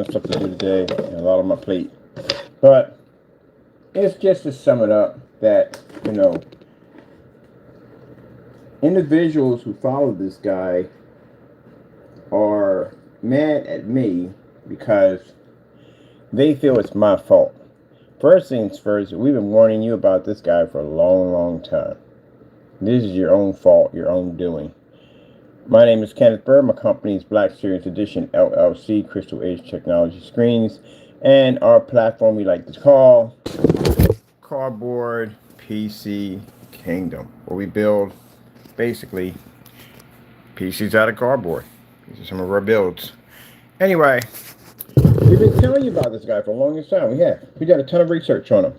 of stuff to do today, and a lot on my plate. But it's just to sum it up that, individuals who follow this guy are mad at me because they feel it's my fault. First things first, we've been warning you about this guy for a long, long time. This is your own fault, your own doing. My name is Kenneth Bird. My company is Black Series Edition LLC, Crystal Age Technology Screens, and our platform we like to call Cardboard PC Kingdom, where we build basically PCs out of cardboard. These are some of our builds. Anyway, we've been telling you about this guy for the longest time. We done a ton of research on him.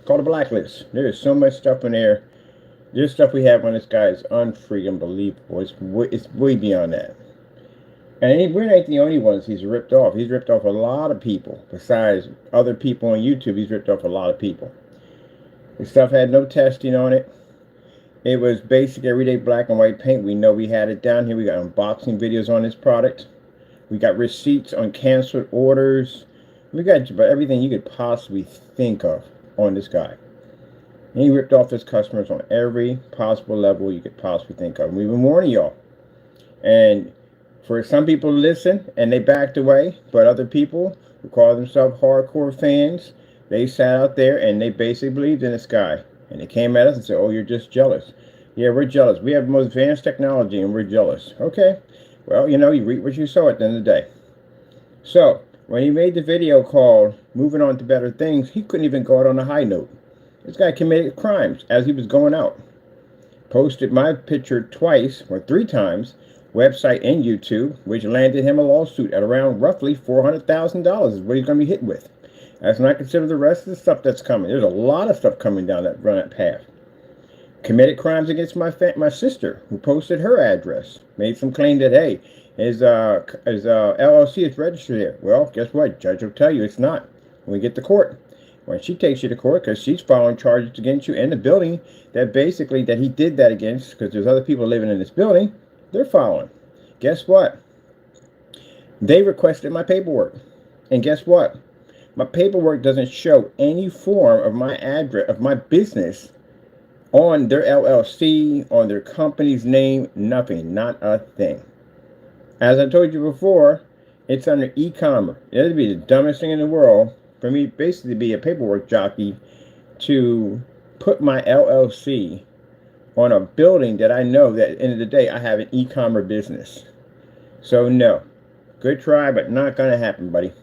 Called a blacklist. There is so much stuff in there. This stuff we have on this guy is unfreaking believable. It's way beyond that. And we're not the only ones he's ripped off. He's ripped off a lot of people. Besides other people on YouTube, he's ripped off a lot of people. This stuff had no testing on it. It was basic everyday black and white paint. We know we had it down here. We got unboxing videos on this product. We got receipts on canceled orders. We got everything you could possibly think of on this guy. And he ripped off his customers on every possible level you could possibly think of. And we've been warning y'all. And for some people to listen, and they backed away. But other people who call themselves hardcore fans, they sat out there and they basically believed in this guy. And they came at us and said, oh, you're just jealous. Yeah, we're jealous. We have the most advanced technology and we're jealous. Okay. Well, you reap what you sow at the end of the day. So, when he made the video called Moving On to Better Things, he couldn't even go out on a high note. This guy committed crimes as he was going out. Posted my picture twice, or 3 times, website and YouTube, which landed him a lawsuit at around roughly $400,000 is what he's going to be hit with. That's not considered the rest of the stuff that's coming. There's a lot of stuff coming down that path. Committed crimes against my sister, who posted her address. Made some claim that, hey, his LLC is registered there. Well, guess what? Judge will tell you it's not when we get to court. When she takes you to court, because she's filing charges against you in the building that he did that against, because there's other people living in this building, they're filing. Guess what? They requested my paperwork. And guess what? My paperwork doesn't show any form of my address, of my business, on their LLC, on their company's name, nothing, not a thing. As I told you before, it's under e-commerce. It'd be the dumbest thing in the world for me basically to be a paperwork jockey to put my LLC on a building that I know that at the end of the day I have an e-commerce business. So no, good try, but not going to happen, buddy.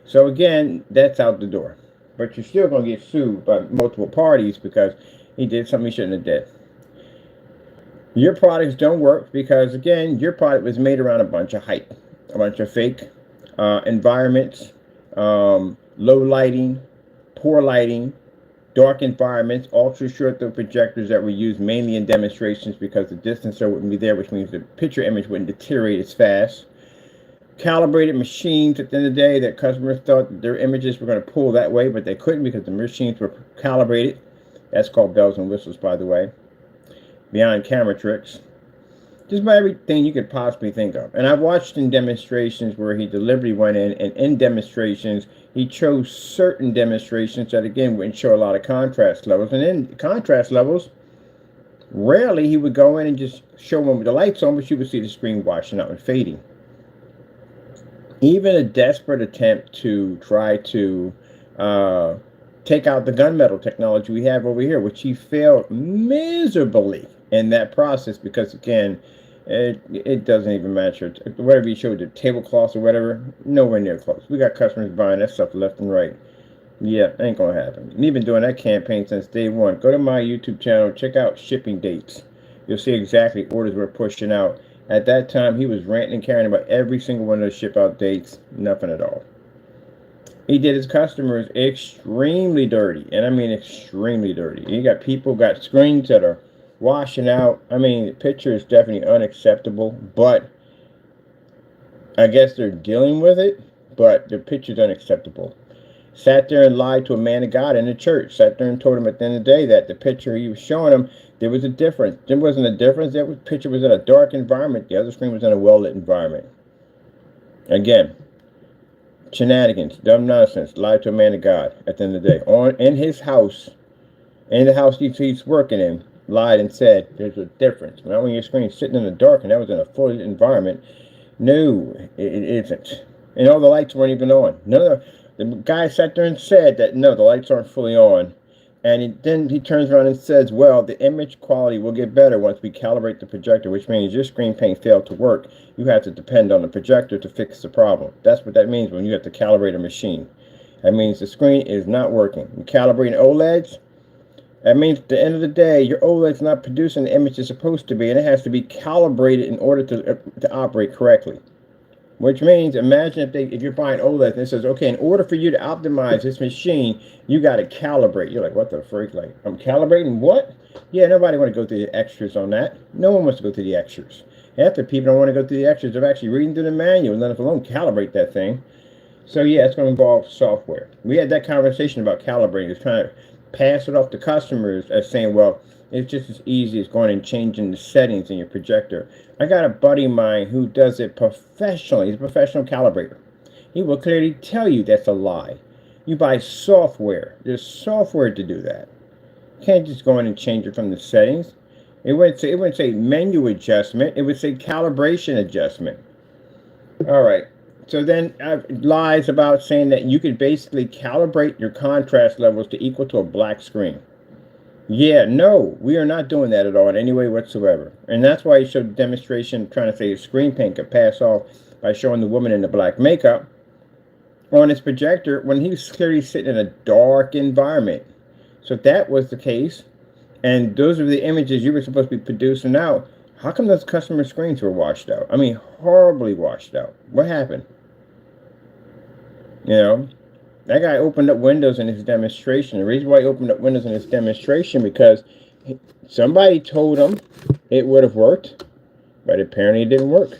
So again, that's out the door. But you're still going to get sued by multiple parties because he did something he shouldn't have did. Your products don't work because, again, your product was made around a bunch of hype, a bunch of fake environments, low lighting, poor lighting, dark environments, ultra short throw projectors that were used mainly in demonstrations because the distancer wouldn't be there, which means the picture image wouldn't deteriorate as fast. Calibrated machines at the end of the day that customers thought that their images were going to pull that way, but they couldn't because the machines were calibrated. That's called bells and whistles, by the way. Beyond camera tricks. Just about everything you could possibly think of. And I've watched in demonstrations where he deliberately went in, and in demonstrations, he chose certain demonstrations that, again, wouldn't show a lot of contrast levels. And in contrast levels, rarely he would go in and just show them with the lights on, but you would see the screen washing out and fading. Even a desperate attempt to try to take out the gunmetal technology we have over here, which he failed miserably in that process because, again, it doesn't even match. Whatever he showed, the tablecloths or whatever, nowhere near close. We got customers buying that stuff left and right. Yeah, ain't going to happen. And he's been doing that campaign since day one. Go to my YouTube channel, check out shipping dates. You'll see exactly orders we're pushing out. At that time, he was ranting and carrying about every single one of those ship out dates. Nothing at all. He did his customers extremely dirty. And I mean extremely dirty. You got people, got screens that are washing out. I mean, the picture is definitely unacceptable. But I guess they're dealing with it. But the picture's unacceptable. Sat there and lied to a man of God in the church. Sat there and told him at the end of the day that the picture he was showing him, there was a difference. There wasn't a difference. That picture was in a dark environment. The other screen was in a well-lit environment. Again, Shenanigans, dumb nonsense, lied to a man of God at the end of the day. In his house, in the house he's working in, lied and said there's a difference. Not when your screen's sitting in the dark and that was in a fully lit environment. No, it isn't. And all the lights weren't even on. None of the guy sat there and said that no, the lights aren't fully on. And then he turns around and says, well, the image quality will get better once we calibrate the projector, which means your screen paint failed to work. You have to depend on the projector to fix the problem. That's what that means when you have to calibrate a machine. That means the screen is not working. You calibrate OLEDs, that means at the end of the day, your OLED's not producing the image it's supposed to be, and it has to be calibrated in order to operate correctly. Which means, imagine if you're buying OLED and it says, okay, in order for you to optimize this machine, you got to calibrate. You're like, what the freak? Like, I'm calibrating what? Yeah, nobody want to go through the extras on that. No one wants to go through the extras. Half the people don't want to go through the extras of actually reading through the manual and let alone calibrate that thing. So yeah, it's going to involve software. We had that conversation about calibrating. It's trying to pass it off to customers as saying, well, it's just as easy as going and changing the settings in your projector. I got a buddy of mine who does it professionally. He's a professional calibrator. He will clearly tell you that's a lie. You buy software. There's software to do that. You can't just go in and change it from the settings. It wouldn't say menu adjustment. It would say calibration adjustment. All right. So then lies about saying that you could basically calibrate your contrast levels to equal to a black screen. Yeah, no, we are not doing that at all in any way whatsoever. And that's why he showed a demonstration trying to say his screen paint could pass off by showing the woman in the black makeup on his projector when he was clearly sitting in a dark environment. So if that was the case, and those are the images you were supposed to be producing out, how come those customer screens were washed out? I mean, horribly washed out. What happened? You know? That guy opened up Windows in his demonstration. The reason why he opened up Windows in his demonstration because somebody told him it would have worked, but apparently it didn't work.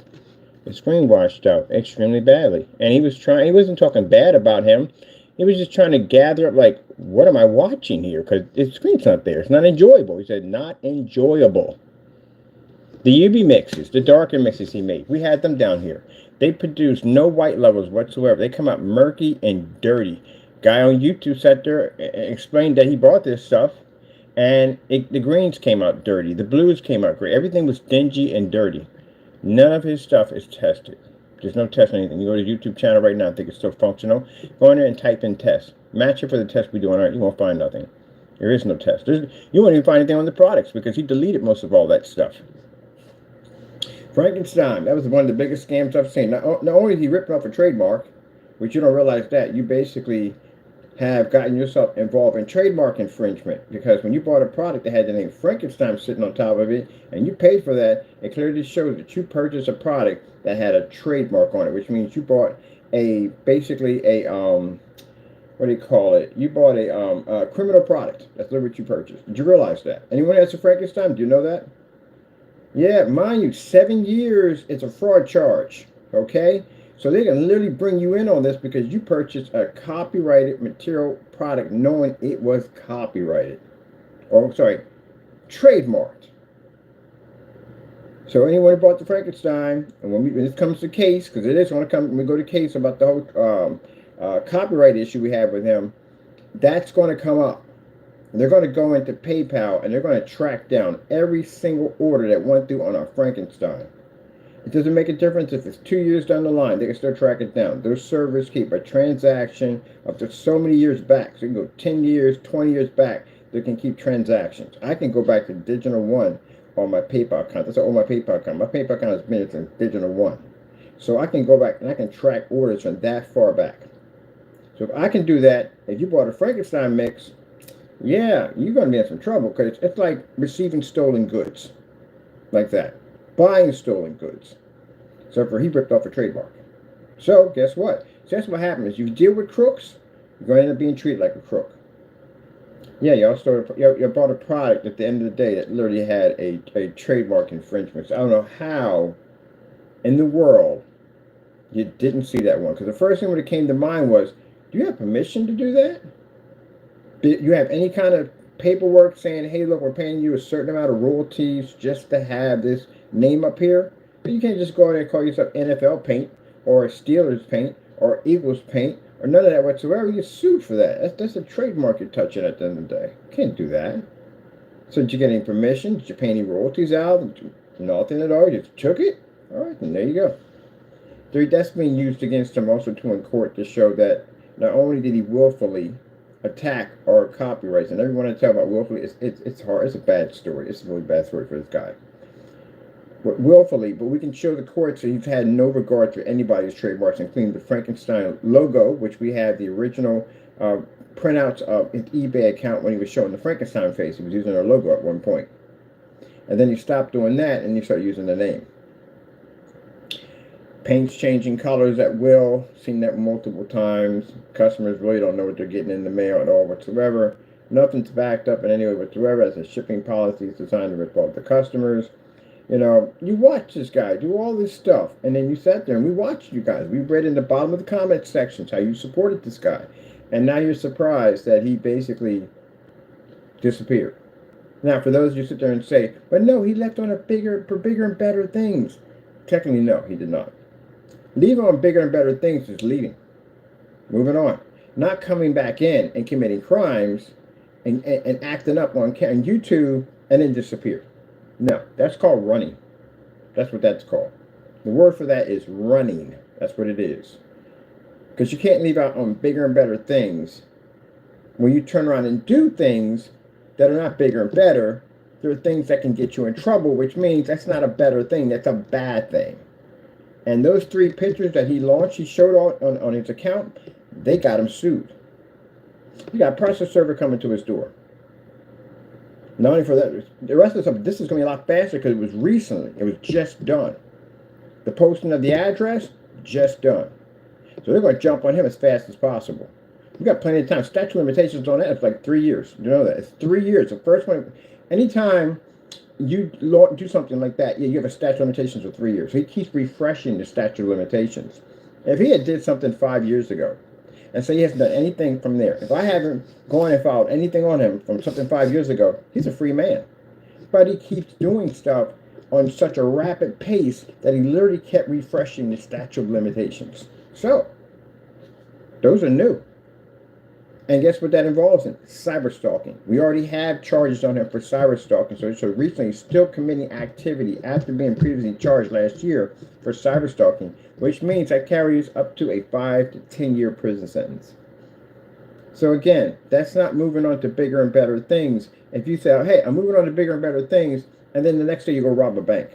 The screen washed out extremely badly. And he wasn't talking bad about him. He was just trying to gather up, like, what am I watching here? Because the screen's not there. It's not enjoyable. He said, not enjoyable. The UV mixes, the darker mixes he made, we had them down here. They produce no white levels whatsoever. They come out murky and dirty. Guy on YouTube sat there and explained that he bought this stuff, and the greens came out dirty. The blues came out gray. Everything was dingy and dirty. None of his stuff is tested. There's no test on anything. You go to the YouTube channel right now, I think it's still functional. Go in there and type in test. Match it for the test we do on it. You won't find nothing. There is no test. You won't even find anything on the products because he deleted most of all that stuff. Frankenstein, that was one of the biggest scams I've seen. Not only is he ripping off a trademark, which you don't realize that, you basically have gotten yourself involved in trademark infringement. Because when you bought a product that had the name Frankenstein sitting on top of it, and you paid for that, it clearly shows that you purchased a product that had a trademark on it, which means you bought basically a what do you call it? You bought a criminal product. That's what you purchased. Did you realize that? Anyone that's a Frankenstein, do you know that? Yeah, mind you, 7 years, it's a fraud charge, okay? So they can literally bring you in on this because you purchased a copyrighted material product knowing it was copyrighted. Or, sorry, trademarked. So anyone who bought the Frankenstein, and when this comes to case, because it is going to come, when we go to case about the whole copyright issue we have with him, that's going to come up. And they're going to go into PayPal and they're going to track down every single order that went through on our Frankenstein. It doesn't make a difference if it's 2 years down the line. They can still track it down. Those servers keep a transaction up to so many years back. So you can go 10 years, 20 years back. They can keep transactions. I can go back to Digital One on my PayPal account. That's all my PayPal account. My PayPal account has been in Digital One. So I can go back and I can track orders from that far back. So if I can do that, if you bought a Frankenstein mix, yeah, you're going to be in some trouble because it's like receiving stolen goods. Like that. Buying stolen goods. So he ripped off a trademark. So, guess what? So that's what happens. You deal with crooks, you're going to end up being treated like a crook. Yeah, y'all bought a product at the end of the day that literally had a trademark infringement. So I don't know how in the world you didn't see that one. Because the first thing that came to mind was, do you have permission to do that? Do you have any kind of paperwork saying, hey, look, we're paying you a certain amount of royalties just to have this name up here? But you can't just go out there and call yourself NFL Paint or Steelers Paint or equals paint or none of that whatsoever, you get sued for that. That's a trademark you're touching at the end of the day. You can't do that. So did you get any permission? Did you pay any royalties out? Nothing at all. You just took it? All right, and there you go. That's being used against him also too in court to show that not only did he willfully attack our copyrights, and everyone I tell about willfully, it's hard. It's a bad story. It's a really bad story for this guy. But willfully, but we can show the courts that he's had no regard for anybody's trademarks, including the Frankenstein logo, which we have the original printouts of his eBay account when he was showing the Frankenstein face. He was using our logo at one point. And then he stopped doing that and he started using the name. Paints changing colors at will. Seen that multiple times. Customers really don't know what they're getting in the mail at all whatsoever. Nothing's backed up in any way whatsoever as a shipping policy is designed to rip off the customers. You know, you watch this guy do all this stuff, and then you sat there and we watched you guys. We read in the bottom of the comment sections how you supported this guy. And now you're surprised that he basically disappeared. Now, for those of you who sit there and say, but no, he left on for bigger and better things. Technically, no, he did not. Leaving on bigger and better things is leaving. Moving on. Not coming back in and committing crimes and acting up on YouTube and then disappear. No, that's called running. That's what that's called. The word for that is running. That's what it is. Because you can't leave out on bigger and better things. When you turn around and do things that are not bigger and better, there are things that can get you in trouble, which means that's not a better thing. That's a bad thing. And those 3 pictures that he launched, he showed on his account, they got him sued. He got a process server coming to his door. Not only for that, the rest of the stuff, this is going to be a lot faster because it was recently. It was just done. The posting of the address, just done. So they're going to jump on him as fast as possible. We've got plenty of time. Statute of limitations on that, it's like 3 years. You know that. It's 3 years. The first one, anytime you do something like that, yeah, you have a statute of limitations of 3 years. So he keeps refreshing the statute of limitations. If he had did something 5 years ago, and say he hasn't done anything from there, if I haven't gone and filed anything on him from something 5 years ago, he's a free man. But he keeps doing stuff on such a rapid pace that he literally kept refreshing the statute of limitations. So, those are new. And guess what that involves in? Cyber stalking. We already have charges on him for cyber stalking. So recently he's still committing activity after being previously charged last year for cyber stalking, which means that carries up to a 5 to 10 year prison sentence. So again, that's not moving on to bigger and better things. If you say, hey, I'm moving on to bigger and better things, and then the next day you go rob a bank.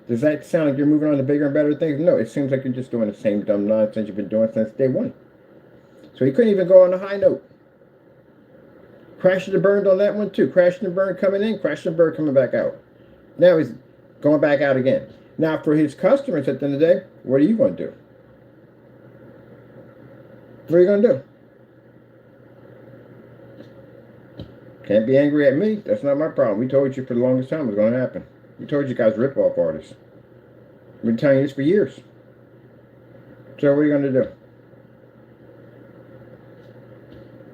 Does that sound like you're moving on to bigger and better things? No, it seems like you're just doing the same dumb nonsense you've been doing since day one. So he couldn't even go on a high note. Crashed and burned on that one too. Crashed and burned coming in, crashed and burned coming back out. Now he's going back out again. Now for his customers at the end of the day, what are you going to do? What are you going to do? Can't be angry at me. That's not my problem. We told you for the longest time it was going to happen. We told you guys rip-off artists. We've been telling you this for years. So what are you going to do?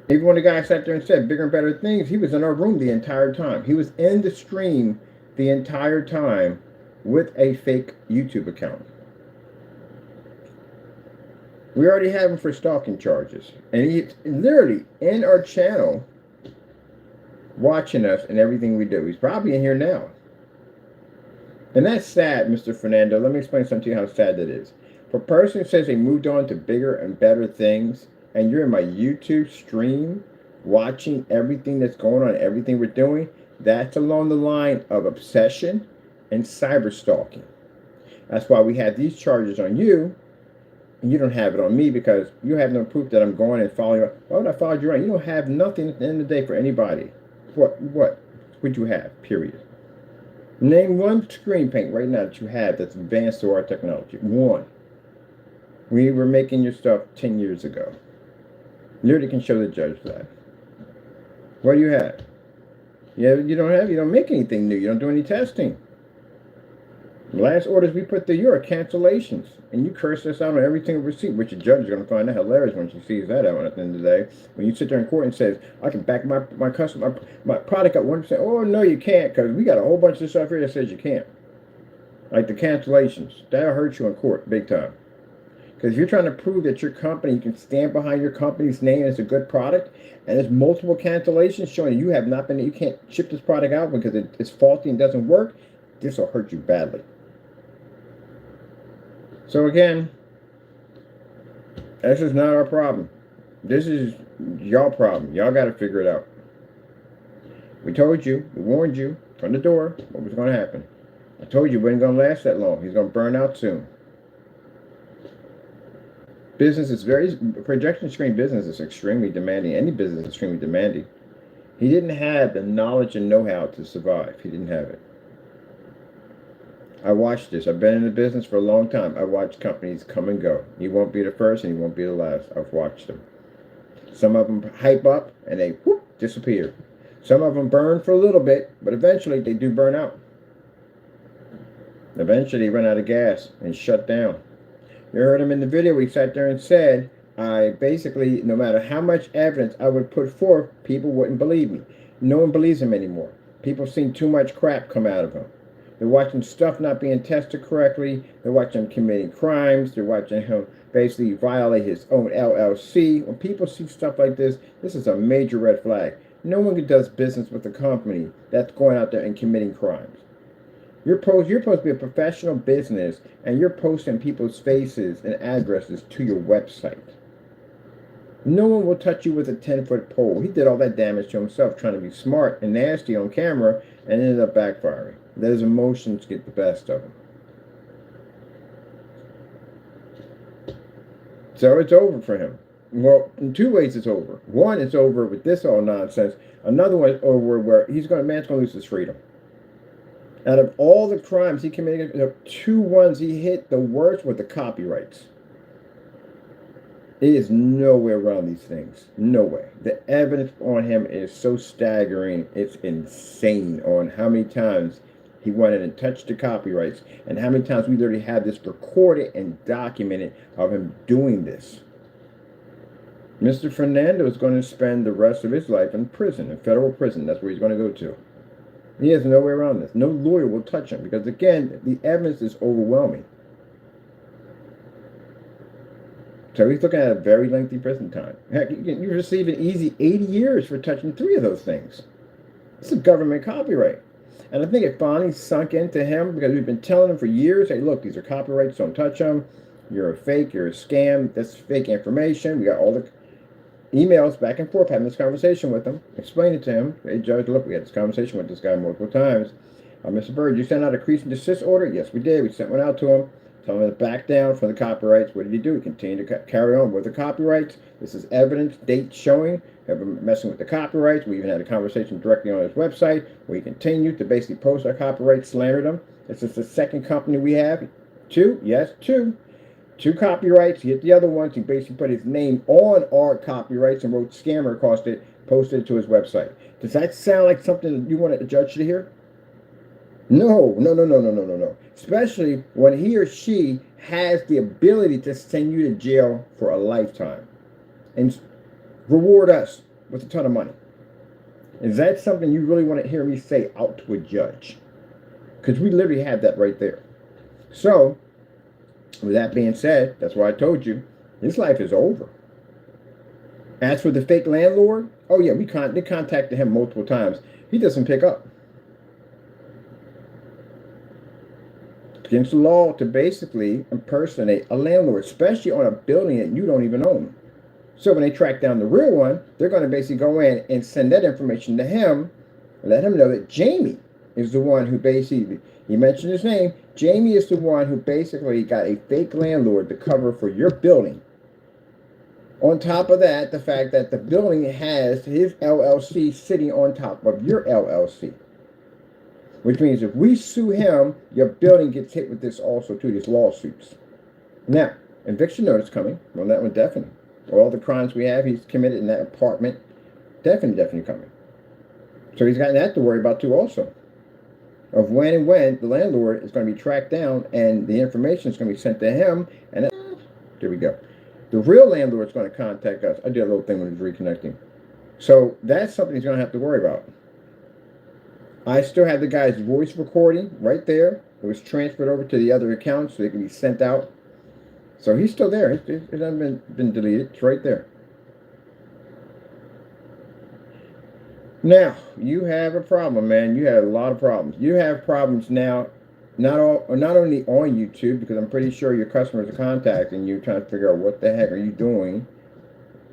Even when the guy sat there and said bigger and better things, he was in our room the entire time. He was in the stream the entire time with a fake YouTube account. We already have him for stalking charges. And he's literally in our channel watching us and everything we do. He's probably in here now. And that's sad, Mr. Fernando. Let me explain something to you how sad that is. For a person who says they moved on to bigger and better things, and you're in my YouTube stream watching everything that's going on, everything we're doing, that's along the line of obsession and cyber stalking. That's why we have these charges on you, and you don't have it on me because you have no proof that I'm going and following you. Why would I follow you around? You don't have nothing at the end of the day for anybody. What would you have, period? Name one screen paint right now that you have that's advanced to our technology. One. We were making your stuff 10 years ago. Literally can show the judge that. What do you have? Yeah, you don't make anything new. You don't do any testing. The last orders we put through you are cancellations. And you curse us out on every single receipt, which the judge is going to find that hilarious when she sees that out at the end of the day. When you sit there in court and says, I can back my product up 1%. Oh, no, you can't, because we got a whole bunch of stuff here that says you can't. Like the cancellations. That'll hurt you in court big time. Because if you're trying to prove that your company, you can stand behind your company's name as a good product, and there's multiple cancellations showing you have not been, you can't ship this product out because it's faulty and doesn't work, this will hurt you badly. So again, this is not our problem. This is y'all problem. Y'all got to figure it out. We told you, we warned you from the door what was going to happen. I told you it wasn't going to last that long. He's going to burn out soon. Business is projection screen business is extremely demanding. Any business is extremely demanding. He didn't have the knowledge and know-how to survive. He didn't have it. I watched this. I've been in the business for a long time. I watched companies come and go. He won't be the first and he won't be the last. I've watched them. Some of them hype up and they whoop, disappear. Some of them burn for a little bit, but eventually they do burn out. Eventually they run out of gas and shut down. You heard him in the video. He sat there and said, I basically, no matter how much evidence I would put forth, people wouldn't believe me. No one believes him anymore. People have seen too much crap come out of him. They're watching stuff not being tested correctly. They're watching him committing crimes. They're watching him basically violate his own LLC. When people see stuff like this, this is a major red flag. No one does business with a company that's going out there and committing crimes. You're supposed to be a professional business, and you're posting people's faces and addresses to your website. No one will touch you with a 10-foot pole. He did all that damage to himself trying to be smart and nasty on camera and ended up backfiring. Let his emotions get the best of him. So it's over for him. Well, in two ways it's over. One, it's over with this all nonsense. Another one is over where man's going to lose his freedom. Out of all the crimes he committed, the two ones he hit the worst were the copyrights. It is nowhere around these things. No way. The evidence on him is so staggering. It's insane on how many times he went in and touched the copyrights and how many times we literally have this recorded and documented of him doing this. Mr. Fernando is going to spend the rest of his life in prison, in federal prison. That's where he's going to go to. He has no way around this. No lawyer will touch him because, again, the evidence is overwhelming. So he's looking at a very lengthy prison time. Heck, you receive an easy 80 years for touching 3 of those things. It's a government copyright. And I think it finally sunk into him because we've been telling him for years, hey, look, these are copyrights, don't touch them. You're a fake, you're a scam, that's fake information. We got all the emails back and forth, having this conversation with him, explain it to him. Hey, Judge, look, we had this conversation with this guy multiple times. Mr. Bird, you sent out a cease and desist order? Yes, we did. We sent one out to him, telling him to back down from the copyrights. What did he do? He continued to carry on with the copyrights. This is evidence, date showing, have been messing with the copyrights. We even had a conversation directly on his website where he continued to basically post our copyrights, slander them. This is the second company we have. 2, yes, 2. 2 copyrights. He hit the other ones. He basically put his name on our copyrights and wrote scammer across it, posted it to his website. Does that sound like something that you want a judge to hear? No. Especially when he or she has the ability to send you to jail for a lifetime and reward us with a ton of money. Is that something you really want to hear me say out to a judge? Because we literally have that right there. So, with that being said, that's why I told you, his life is over. As for the fake landlord, oh yeah, they contacted him multiple times. He doesn't pick up. It's against the law to basically impersonate a landlord, especially on a building that you don't even own. So when they track down the real one, they're going to basically go in and send that information to him, let him know that Jamie is the one who basically, he mentioned his name, Jamie is the one who basically got a fake landlord to cover for your building. On top of that, the fact that the building has his LLC sitting on top of your LLC. Which means if we sue him, your building gets hit with this also too, these lawsuits. Now, eviction notice coming. Well, that one definitely. All the crimes we have he's committed in that apartment, definitely coming. So he's got that to worry about too also. Of when the landlord is going to be tracked down and the information is going to be sent to him. And there we go. The real landlord is going to contact us. I did a little thing when he was reconnecting. So that's something he's going to have to worry about. I still have the guy's voice recording right there. It was transferred over to the other account so it can be sent out. So he's still there. It hasn't been deleted. It's right there. Now, you have a problem, man. You have a lot of problems. You have problems now, not only on YouTube, because I'm pretty sure your customers are contacting you trying to figure out what the heck are you doing?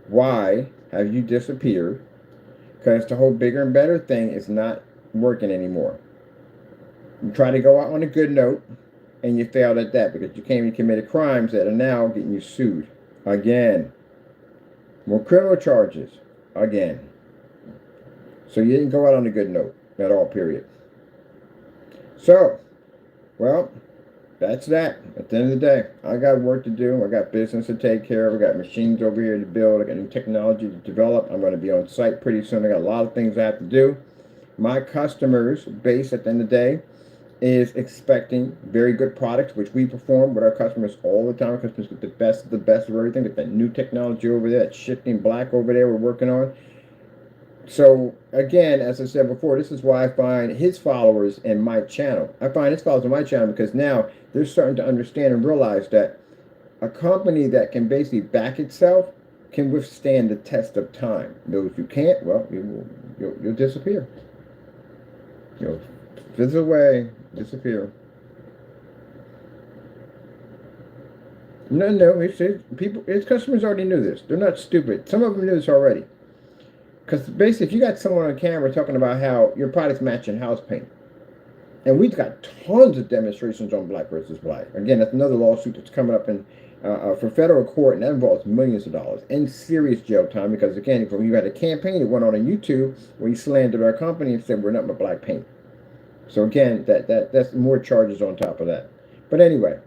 Why have you disappeared? Because the whole bigger and better thing is not working anymore. You try to go out on a good note, and you failed at that because you came and committed crimes that are now getting you sued. Again. More criminal charges. Again. So you didn't go out on a good note at all, period. So, well, that's that. At the end of the day, I got work to do. I got business to take care of. I got machines over here to build. I got new technology to develop. I'm going to be on site pretty soon. I got a lot of things I have to do. My customers base at the end of the day is expecting very good products, which we perform with our customers all the time. Our customers get the best of everything. Get that new technology over there, that shifting black over there we're working on. So, again, as I said before, this is why I find his followers in my channel. I find his followers in my channel because now they're starting to understand and realize that a company that can basically back itself can withstand the test of time. Those who can't, well, you'll disappear. You'll fizzle away, disappear. No, his customers already knew this. They're not stupid. Some of them knew this already. Because basically, if you got someone on camera talking about how your product's matching house paint, and we've got tons of demonstrations on black versus black. Again, that's another lawsuit that's coming up in for federal court, and that involves millions of dollars and serious jail time. Because again, you had a campaign that went on YouTube where you slandered our company and said we're not but black paint. So again, that's more charges on top of that. But anyway,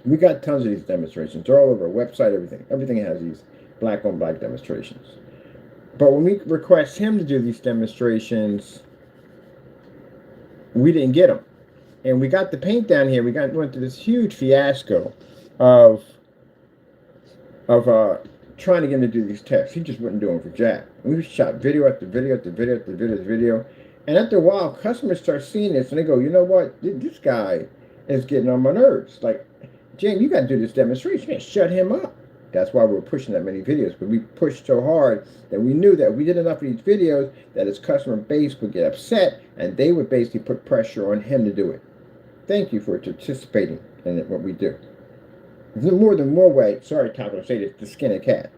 we got tons of these demonstrations. They're all over our website. Everything has these black on black demonstrations. But when we request him to do these demonstrations, we didn't get them. And we got the paint down here. Went through this huge fiasco of trying to get him to do these tests. He just wouldn't do them for jack. And we shot video after video after video after video after video. And after a while, customers start seeing this and they go, you know what? This guy is getting on my nerves. Like, Jane, you got to do this demonstration. You can't shut him up. That's why we're pushing that many videos, because we pushed so hard that we knew that if we did enough of these videos, that his customer base would get upset, and they would basically put pressure on him to do it. Thank you for participating in what we do. There's more than one way. Sorry, Taco, say this, to skin a cat.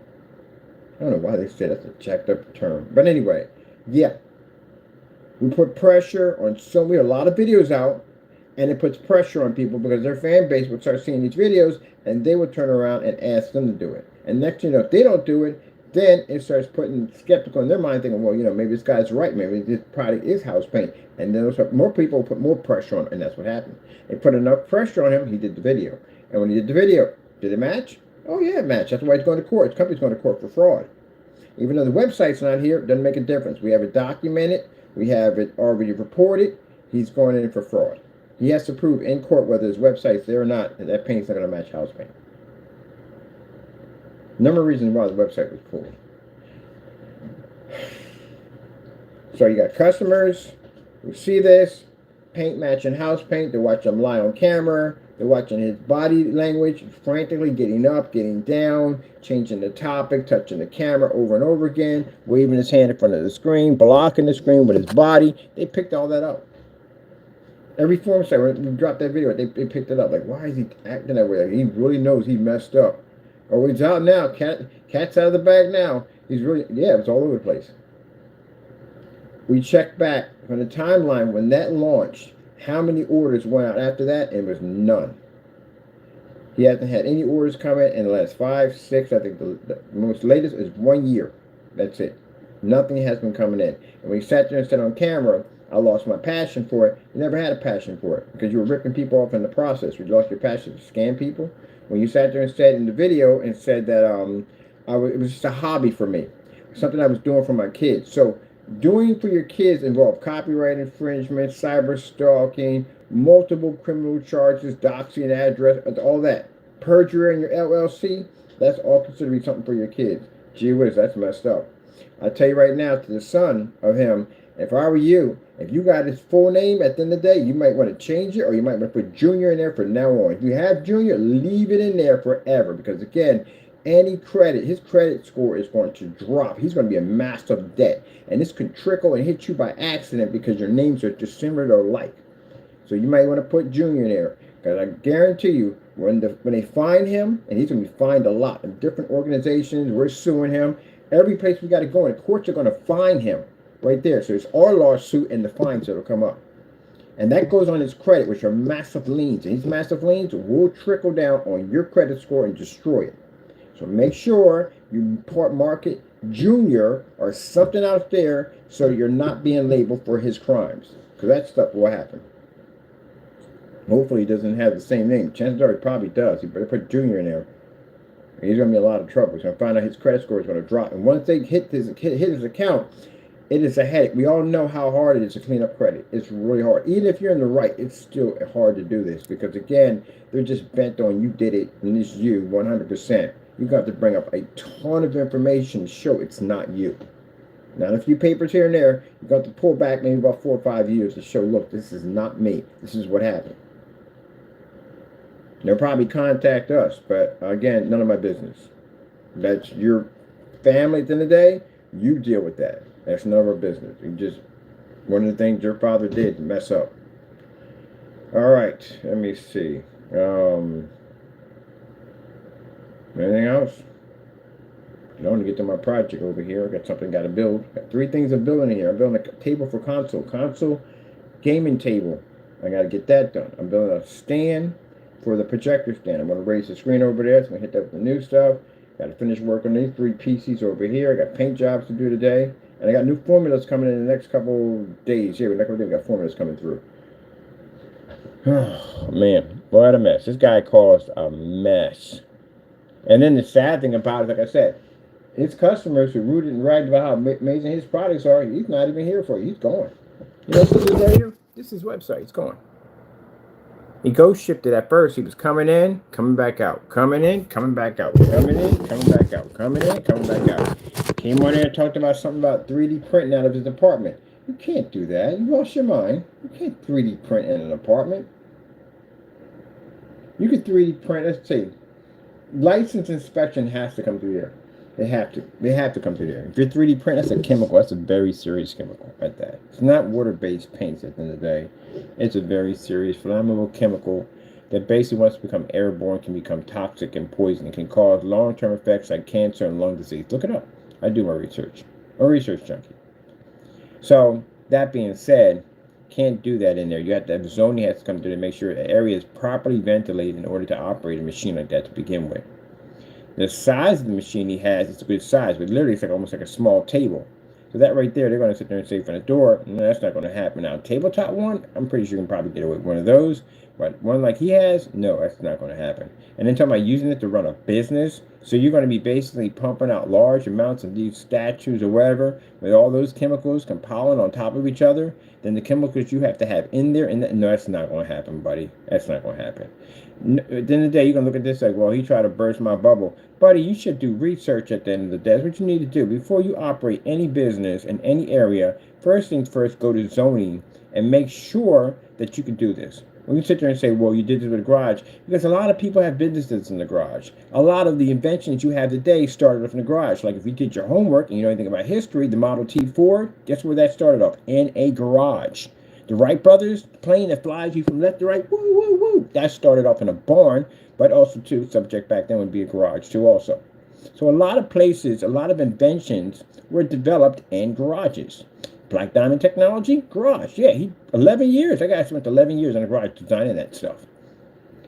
I don't know why they say that's a jacked up term. But anyway, yeah. We put pressure on we have a lot of videos out, and it puts pressure on people because their fan base would start seeing these videos and they would turn around and ask them to do it. And next thing you know, if they don't do it, then it starts putting skeptical in their mind, thinking, well, maybe this guy's right. Maybe this product is house paint. And then more people put more pressure on him, and that's what happened. They put enough pressure on him, he did the video. And when he did the video, did it match? Oh, yeah, it matched. That's why he's going to court. His company's going to court for fraud. Even though the website's not here, it doesn't make a difference. We have it documented. We have it already reported. He's going in for fraud. He has to prove in court whether his website's there or not, and that paint's not going to match house paint. Number of reasons why the website was pulled. So you got customers who see this, paint matching house paint. They watch him lie on camera. They're watching his body language, frantically getting up, getting down, changing the topic, touching the camera over and over again, waving his hand in front of the screen, blocking the screen with his body. They picked all that up. Every forum site, when we dropped that video, they picked it up. Like, why is he acting that way? Like, he really knows he messed up. Oh, he's out now. Cat's out of the bag now. He's really, yeah, it's all over the place. We checked back on the timeline when that launched, how many orders went out after that, and it was none. He hasn't had any orders come in the last 5, 6, I think the most latest is 1 year. That's it. Nothing has been coming in. And when he sat there and said on camera, I lost my passion for it. You never had a passion for it because you were ripping people off in the process. You lost your passion to scam people. When you sat there and said in the video and said that it was just a hobby for me, something I was doing for my kids. So doing for your kids involved copyright infringement, cyber stalking, multiple criminal charges, doxing address, all that. Perjury in your LLC, that's all considered to be something for your kids. Gee whiz, that's messed up. I tell you right now, to the son of him, If I were you, if you got his full name at the end of the day, you might want to change it, or you might want to put Junior in there from now on. If you have Junior, leave it in there forever, because again, his credit score is going to drop. He's going to be a master of debt, and this could trickle and hit you by accident because your names are dissimilar or alike. So you might want to put Junior in there, because I guarantee you, when they find him, and he's going to be fined a lot in different organizations, we're suing him. Every place we got to go, and the courts are going to fine him right there. So it's our lawsuit and the fines that'll come up. And that goes on his credit, which are massive liens. And these massive liens will trickle down on your credit score and destroy it. So make sure you mark it Junior or something out there so you're not being labeled for his crimes. Because that stuff will happen. Hopefully he doesn't have the same name. Chances are he probably does. You better put Junior in there. He's going to be in a lot of trouble. He's going to find out his credit score is going to drop. And once they hit his account, it is a headache. We all know how hard it is to clean up credit. It's really hard. Even if you're in the right, it's still hard to do this. Because again, they're just bent on you did it and it's you 100%. You got to bring up a ton of information to show it's not you. Now, a few papers here and there, you got to pull back maybe about 4 or 5 years to show, look, this is not me. This is what happened. They'll probably contact us, but again, none of my business. That's your family at the end of the day. You deal with that. That's none of our business. You just, one of the things your father did to mess up. All right, let me see. Anything else? I want to get to my project over here. I got something got to build. Got 3 things I'm building in here. I'm building a table for console gaming table. I got to get that done. I'm building a stand for the projector stand. I'm going to raise the screen over there. So I'm going to hit that with the new stuff. Got to finish work on these 3 PCs over here. I got paint jobs to do today. And I got new formulas coming in the next couple days. Yeah, we got formulas coming through. Oh, man. What a mess. This guy caused a mess. And then the sad thing about it, like I said, his customers who rooted and ragged about how amazing his products are, he's not even here for you. He's gone. You know, this is his website. It's gone. He ghost shipped it at first. He was coming in, coming back out. Coming in, coming back out. Coming in, coming back out. Coming in, coming back out. Came on there and talked about something about 3D printing out of his apartment. You can't do that. You lost your mind. You can't 3D print in an apartment. You could 3D print, let's see. License inspection has to come through there. They have to come through there. If you're 3D print, that's a chemical. That's a very serious chemical at that. It's not water-based paints at the end of the day. It's a very serious, flammable chemical that basically, once it becomes airborne, can become toxic and poison. It can cause long-term effects like cancer and lung disease. Look it up. I do my research. I'm a research junkie. So, that being said, can't do that in there. You have to have zoning has to come through to make sure the area is properly ventilated in order to operate a machine like that to begin with. The size of the machine he has is a good size, but literally it's like almost like a small table. So that right there, they're going to sit there and say from the door, no, that's not going to happen. Now, tabletop one, I'm pretty sure you can probably get away with one of those. But one like he has, no, that's not going to happen. And then talking about using it to run a business, so you're going to be basically pumping out large amounts of these statues or whatever, with all those chemicals compiling on top of each other, then the chemicals you have to have in there, no, that's not going to happen, buddy. That's not going to happen. At the end of the day, you're going to look at this like, well, he tried to burst my bubble. Buddy, you should do research at the end of the day. That's what you need to do. Before you operate any business in any area, first things first, go to zoning and make sure that you can do this. When you sit there and say, well, you did this with a garage, because a lot of people have businesses in the garage. A lot of the inventions you have today started off in the garage. Like if you did your homework and you know anything about history, the Model T Ford, guess where that started off? In a garage. The Wright brothers, the plane that flies you from left to right, woo, woo, woo, that started off in a barn, but also, too, subject back then would be a garage, too, also. So a lot of places, a lot of inventions were developed in garages. Black Diamond Technology, garage. Yeah, 11 years. That guy spent 11 years in a garage designing that stuff.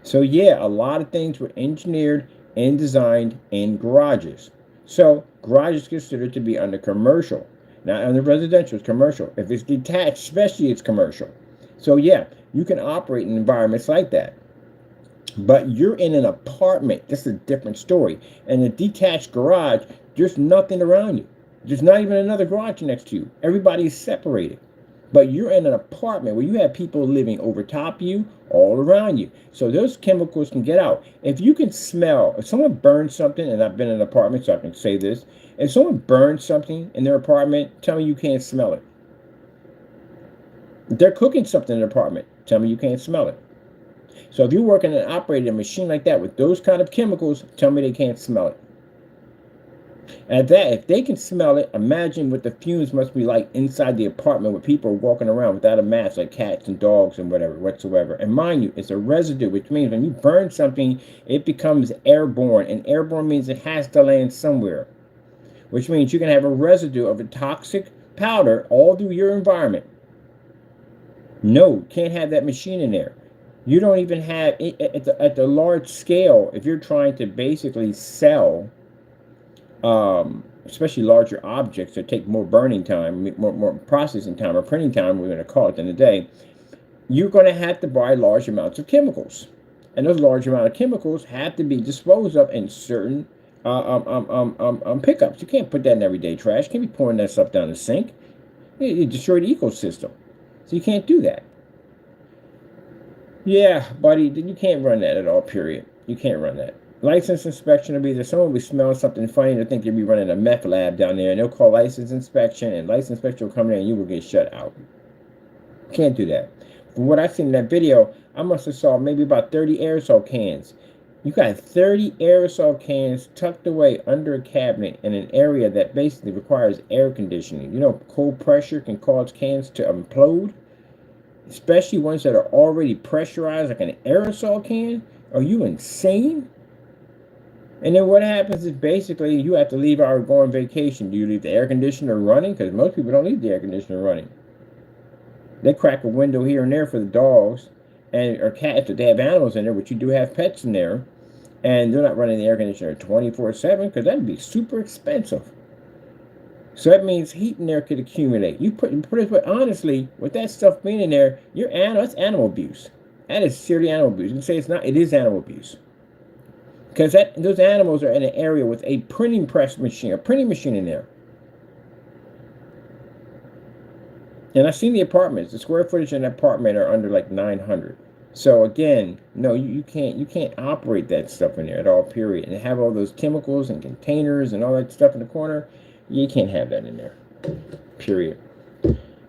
So, yeah, a lot of things were engineered and designed in garages. So, garage is considered to be under commercial. Not under residential, it's commercial. If it's detached, especially, it's commercial. So, yeah, you can operate in environments like that. But you're in an apartment. This is a different story. In a detached garage, there's nothing around you. There's not even another garage next to you. Everybody is separated. But you're in an apartment where you have people living over top of you, all around you. So those chemicals can get out. If you can smell, if someone burns something, and I've been in an apartment, so I can say this. If someone burns something in their apartment, tell me you can't smell it. They're cooking something in the apartment. Tell me you can't smell it. So if you're working and operating a machine like that with those kind of chemicals, tell me they can't smell it. At that, if they can smell it, imagine what the fumes must be like inside the apartment where people are walking around without a mask, like cats and dogs and whatever whatsoever. And mind you, it's a residue, which means when you burn something, it becomes airborne. And airborne means it has to land somewhere, which means you can have a residue of a toxic powder all through your environment. No, can't have that machine in there. You don't even have it at the large scale. If you're trying to basically sell, especially larger objects that take more burning time, more processing time, or printing time, we're going to call it in the day, you're going to have to buy large amounts of chemicals, and those large amount of chemicals have to be disposed of in certain pickups. You can't put that in everyday trash. You can't be pouring that stuff down the sink. You destroy the ecosystem, so you can't do that. Yeah, buddy, you can't run that at all, period. You can't run that. License inspection will be that someone will be smelling something funny. They'll think you'll be running a meth lab down there, and they'll call license inspection, and license inspection will come in and you will get shut out. Can't do that. From what I've seen in that video, I must have saw maybe about 30 aerosol cans. You got 30 aerosol cans tucked away under a cabinet in an area that basically requires air conditioning. You know, cold pressure can cause cans to implode, especially ones that are already pressurized, like an aerosol can. Are you insane? And then what happens is basically you have to leave out or go on vacation. Do you leave the air conditioner running? Because most people don't leave the air conditioner running. They crack a window here and there for the dogs and or cats if they have animals in there, which you do have pets in there, and they're not running the air conditioner 24/7 because that'd be super expensive. So that means heat in there could accumulate. You put it, but honestly, with that stuff being in there, that's animal abuse. That is serious animal abuse. You can say it's not. It is animal abuse. Because those animals are in an area with a printing press machine, a printing machine in there. And I've seen the apartments. The square footage in an apartment are under like 900. So again, no, you can't operate that stuff in there at all, period. And have all those chemicals and containers and all that stuff in the corner, you can't have that in there, period.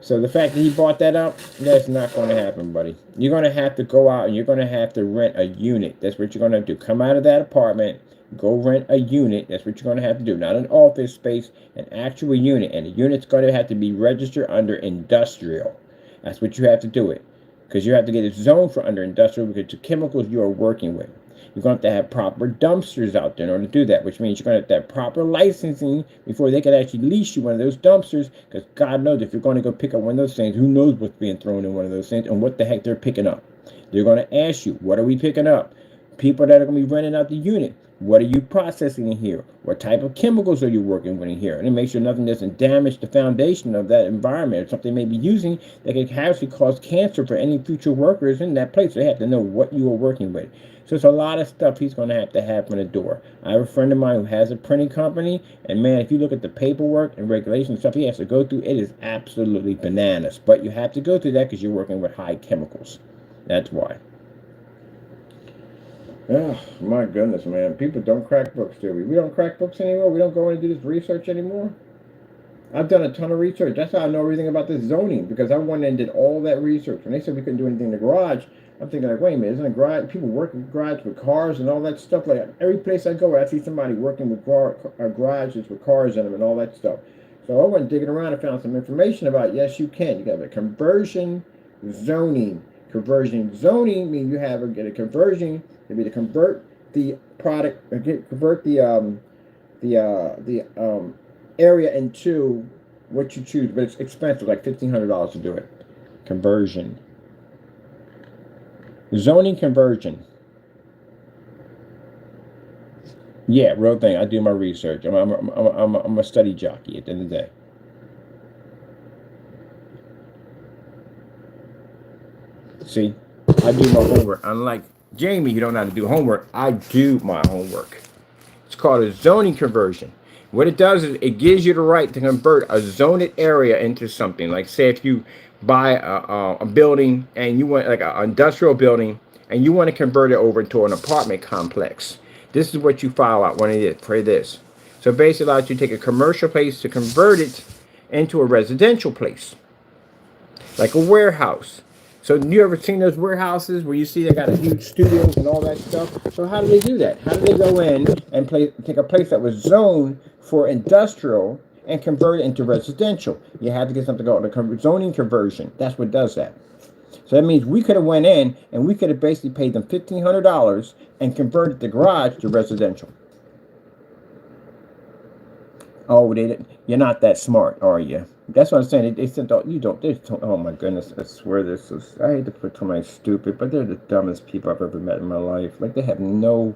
So the fact that he bought that up, that's not going to happen, buddy. You're going to have to go out and you're going to have to rent a unit. That's what you're going to have to do. Come out of that apartment, go rent a unit. That's what you're going to have to do. Not an office space, an actual unit. And the unit's going to have to be registered under industrial. That's what you have to do it. Because you have to get a zone for under industrial because the chemicals you are working with. You're going to have proper dumpsters out there in order to do that, which means you're going to have proper licensing before they can actually lease you one of those dumpsters, because God knows if you're going to go pick up one of those things, who knows what's being thrown in one of those things and what the heck they're picking up. They're going to ask you, what are we picking up? People that are going to be renting out the unit, what are you processing in here? What type of chemicals are you working with in here? And it makes sure nothing doesn't damage the foundation of that environment or something they may be using that can actually cause cancer for any future workers in that place. They have to know what you are working with. So it's a lot of stuff he's going to have on the door. I have a friend of mine who has a printing company, and man, if you look at the paperwork and regulations stuff he has to go through, it is absolutely bananas. But you have to go through that because you're working with high chemicals. That's why. Oh, my goodness, man. People don't crack books, do we? We don't crack books anymore? We don't go in and do this research anymore? I've done a ton of research. That's how I know everything about this zoning, because I went and did all that research. When they said we couldn't do anything in the garage, I'm thinking like, wait a minute, isn't a garage, people work in garage with cars and all that stuff? Like every place I go, I see somebody working with garages with cars in them and all that stuff. So I went digging around and found some information about, yes, you can. You got a conversion zoning. Conversion zoning means you have get a conversion to be to convert the product, convert the area into what you choose, but it's expensive, like $1,500 to do it. Conversion. Zoning conversion. Yeah, real thing. I do my research. I'm a study jockey at the end of the day. See, I do my homework. Unlike Jamie, you don't know how to do homework. I do my homework. It's called a zoning conversion. What it does is it gives you the right to convert a zoned area into something. Like say if you buy a building and you want like an industrial building and you want to convert it over into an apartment complex. This is what you file out when it is for this. So basically allows you to take a commercial place to convert it into a residential place. like a warehouse. So you ever seen those warehouses where you see they got a huge studios and all that stuff? So how do they do that? How do they go in and take a place that was zoned for industrial and convert it into residential? You have to get something called a zoning conversion. That's what does that. So that means we could have went in and we could have basically paid them $1,500 and converted the garage to residential. Oh, they didn't. You're not that smart, are you? That's what I'm saying. They said, oh, you don't. Oh my goodness, I swear this is. I hate to put somebody stupid, but they're the dumbest people I've ever met in my life. Like they have no.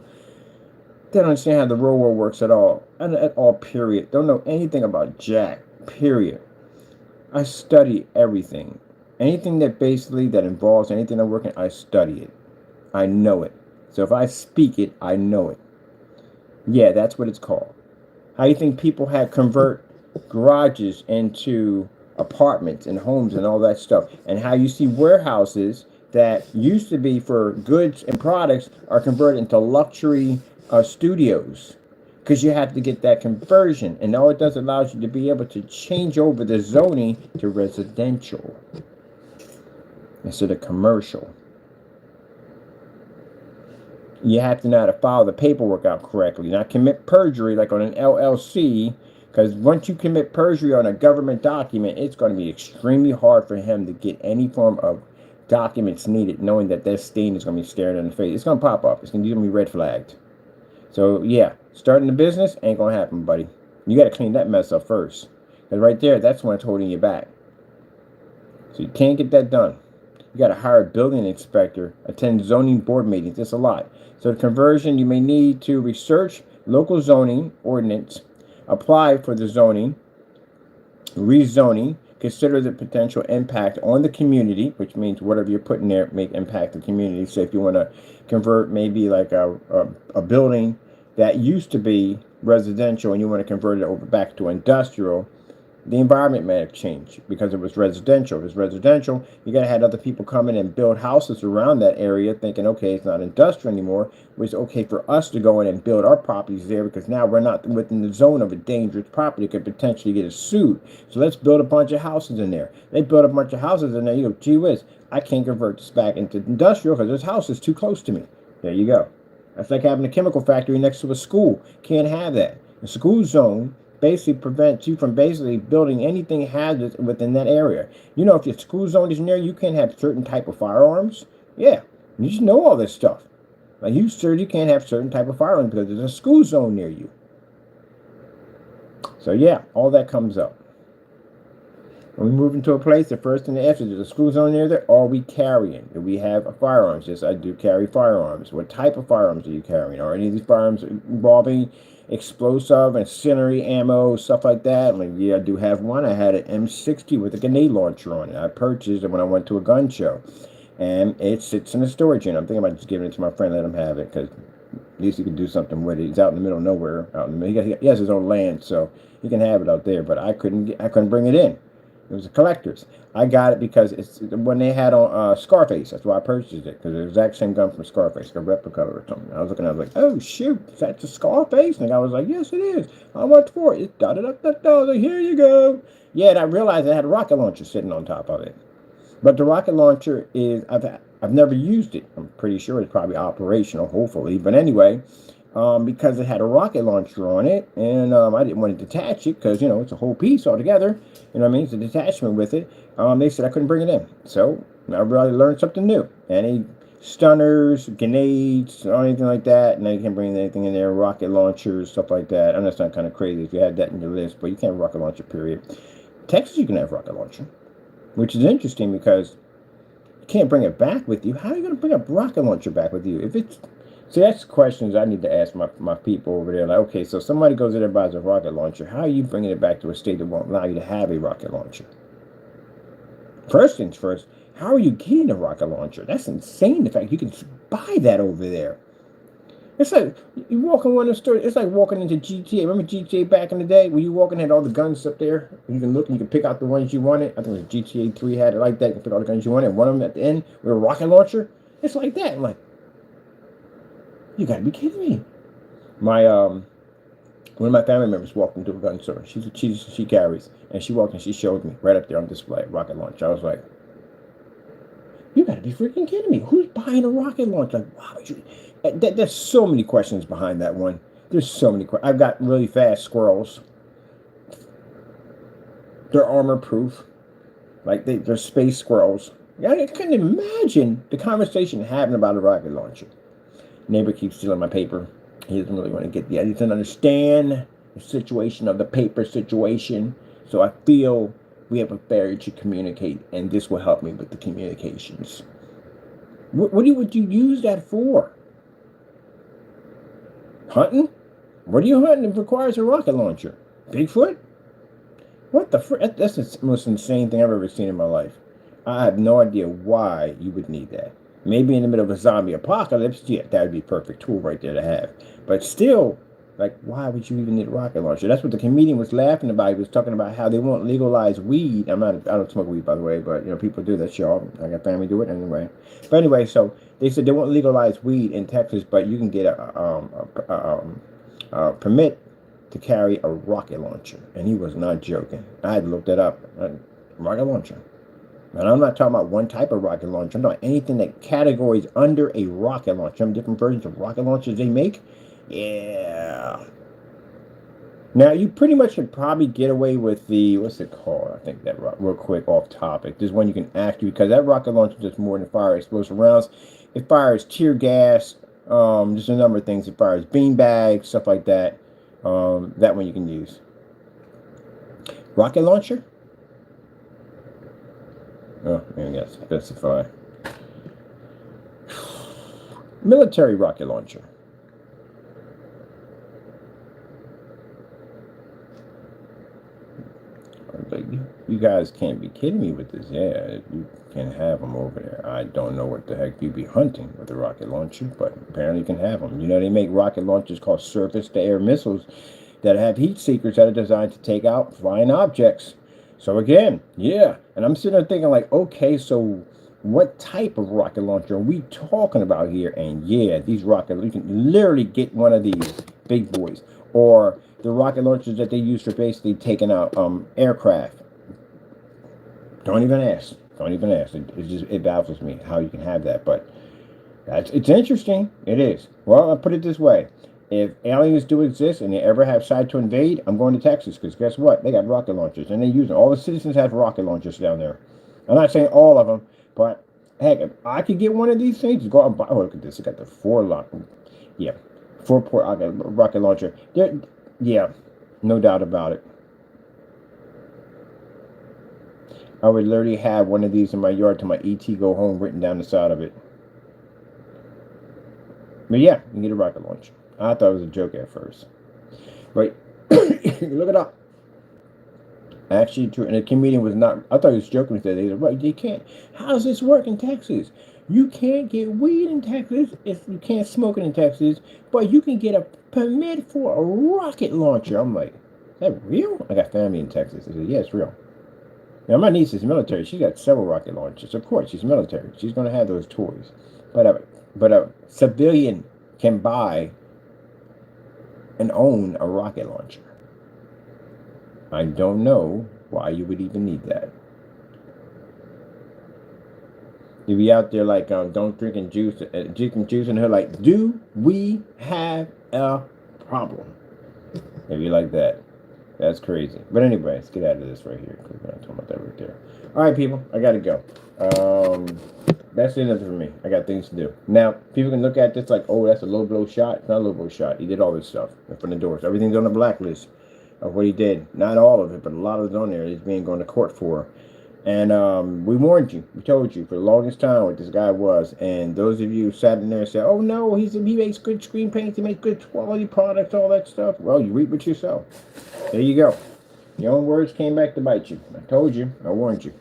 They don't understand how the real world works at all. And at all, period. Don't know anything about jack, period. I study everything. Anything that basically that involves anything I'm working, I study it. I know it. So if I speak it, I know it. Yeah, that's what it's called. How do you think people had convert garages into apartments and homes and all that stuff? And how you see warehouses that used to be for goods and products are converted into luxury studios, because you have to get that conversion. And all it does allows you to be able to change over the zoning to residential instead of commercial. You have to know how to file the paperwork out correctly, not commit perjury like on an LLC, because once you commit perjury on a government document, it's going to be extremely hard for him to get any form of documents needed, knowing that that stain is going to be staring in the face. It's going to pop up. It's going to be red flagged. So yeah, starting a business ain't going to happen, buddy. You got to clean that mess up first, because right there, that's when it's holding you back. So you can't get that done. You got to hire a building inspector, attend zoning board meetings. It's a lot. So the conversion, you may need to research local zoning ordinance, apply for the zoning, rezoning, consider the potential impact on the community, which means whatever you're putting there may impact the community. So if you want to convert maybe like a building that used to be residential and you want to convert it over back to industrial, the environment may have changed because it was residential. If it's residential, you got to have other people come in and build houses around that area thinking, okay, it's not industrial anymore. It's okay for us to go in and build our properties there because now we're not within the zone of a dangerous property that could potentially get us sued. So let's build a bunch of houses in there. They built a bunch of houses in there. You go, gee whiz, I can't convert this back into industrial because this house is too close to me. There you go. That's like having a chemical factory next to a school. Can't have that. The school zone basically prevents you from basically building anything hazardous within that area. You know, if your school zone is near, you can't have certain type of firearms. Yeah, you just know all this stuff. Like you, sir, you can't have certain type of firearms because there's a school zone near you. So yeah, all that comes up. When we move into a place, the first thing they ask is, there's a school zone near there? Are we carrying? Do we have firearms? Yes, I do carry firearms. What type of firearms are you carrying? Are any of these firearms involving explosive, incendiary ammo, stuff like that? Like, yeah, I do have one. I had an M60 with a grenade launcher on it. I purchased it when I went to a gun show. And it sits in a storage unit. I'm thinking about just giving it to my friend, let him have it, because at least he can do something with it. He's out in the middle of nowhere. Out in the middle. He has his own land, so he can have it out there. But I couldn't bring it in. It was a collector's. I got it because it's when they had on Scarface. That's why I purchased it, because the exact same gun from Scarface, a replica or something. I was looking, I was like, oh shoot, that's a Scarface? And I was like, yes, it is. How much for it? It's da-da-da-da-da. I was like, here you go. Yeah, and I realized it had a rocket launcher sitting on top of it. But the rocket launcher is, I've never used it. I'm pretty sure it's probably operational, hopefully. But anyway, because it had a rocket launcher on it, and I didn't want to detach it because, you know, it's a whole piece altogether. You know what I mean? It's a detachment with it. They said I couldn't bring it in. So I really learned something new. Any stunners, grenades, or anything like that, and you can't bring anything in there, rocket launchers, stuff like that. I know it's not kind of crazy if you had that in your list, but you can't have rocket launcher, period. Texas, you can have rocket launcher, which is interesting because you can't bring it back with you. How are you going to bring a rocket launcher back with you? If it's, see, that's questions I need to ask my people over there. Like, okay, so somebody goes in and buys a rocket launcher. How are you bringing it back to a state that won't allow you to have a rocket launcher? First things first, how are you getting a rocket launcher? That's insane, the fact you can buy that over there. It's like you walk in one of the stores. It's like walking into GTA. Remember GTA back in the day where you walking had all the guns up there? You can look and you can pick out the ones you wanted. I think it was GTA 3 had it like that. You can pick all the guns you wanted. One of them at the end with a rocket launcher. It's like that. I'm like, you gotta be kidding me. My one of my family members walked into a gun store. She carries, and she walked and she showed me right up there on display rocket launcher. I was like, You got to be freaking kidding me. Who's buying a rocket launcher? Like, why would you? There's so many questions behind that one. There's so many questions. I've got really fast squirrels. They're armor proof. Like they're space squirrels. I couldn't imagine the conversation happening about a rocket launcher. Neighbor keeps stealing my paper. He doesn't really want to get the. He doesn't understand the situation of the paper situation. So I feel we have a failure to communicate, and this will help me with the communications. What would you use that for? Hunting? What are you hunting that requires a rocket launcher? Bigfoot? What the frick? That's the most insane thing I've ever seen in my life. I have no idea why you would need that. Maybe in the middle of a zombie apocalypse, yeah, that would be a perfect tool right there to have. But still, like, why would you even need a rocket launcher? That's what the comedian was laughing about. He was talking about how they won't legalize weed. I don't smoke weed, by the way, but, you know, people do that shit. I got family do it anyway. But anyway, so they said they won't legalize weed in Texas, but you can get a permit to carry a rocket launcher. And he was not joking. I had to look that up. Rocket launcher. And I'm not talking about one type of rocket launcher. I'm talking about anything that categories under a rocket launcher. Some different versions of rocket launchers they make. Yeah. Now, you pretty much can probably get away with the, what's it called? I think that real quick off topic. There's one you can actually, because that rocket launcher does more than fire explosive rounds. It fires tear gas, just a number of things. It fires beanbags, stuff like that. That one you can use. Rocket launcher? Oh, I guess specify. Military rocket launcher. Like, you guys can't be kidding me with this. Yeah, you can have them over there. I don't know what the heck you'd be hunting with a rocket launcher, but apparently you can have them. You know, they make rocket launchers called surface-to-air missiles that have heat seekers that are designed to take out flying objects. So again, yeah, and I'm sitting there thinking like, okay, so what type of rocket launcher are we talking about here? And yeah, these rocket, you can literally get one of these big boys, or the rocket launchers that they use for basically taking out aircraft. Don't even ask. Don't even ask. It baffles me how you can have that, but it's interesting. It is. Well, I'll put it this way. If aliens do exist and they ever have decided to invade, I'm going to Texas, because guess what? They got rocket launchers, and they use them. All the citizens have rocket launchers down there. I'm not saying all of them, but heck, if I could get one of these things, go out and buy. Oh, look at this. I got the 4-port. I got a rocket launcher. Yeah, no doubt about it. I would literally have one of these in my yard till my ET go home written down the side of it. But yeah, you can get a rocket launcher. I thought it was a joke at first. Right? Look it up. Actually, and the comedian was not, I thought he was joking with that. He said, right, you can't. How does this work in Texas? You can't get weed in Texas if you can't smoke it in Texas, but you can get a permit for a rocket launcher. I'm like, is that real? I got family in Texas. I said, yeah, it's real. Now, my niece is military. She got several rocket launchers. Of course, she's military. She's going to have those toys. But a civilian can buy and own a rocket launcher. I don't know why you would even need that. You be out there like, don't drinking juice, and her like, do we have a problem? If you like that. That's crazy. But anyway, let's get out of this right here, because we're not talking about that right there. All right, people, I got to go. That's the end of it for me. I got things to do. Now, people can look at this like, oh, that's a low blow shot. It's not a low blow shot. He did all this stuff in front of the doors. Everything's on the blacklist of what he did. Not all of it, but a lot of it's on there. He's being going to court for. And we warned you. We told you for the longest time what this guy was. And those of you who sat in there and said, oh, no, he makes good screen paints. He makes good quality products, all that stuff. Well, you reap what you sow. There you go. Your own words came back to bite you. I told you. I warned you.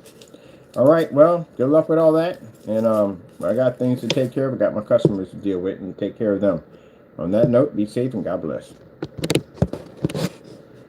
All right. Well, good luck with all that. And I got things to take care of. I got my customers to deal with and take care of them. On that note, be safe and God bless.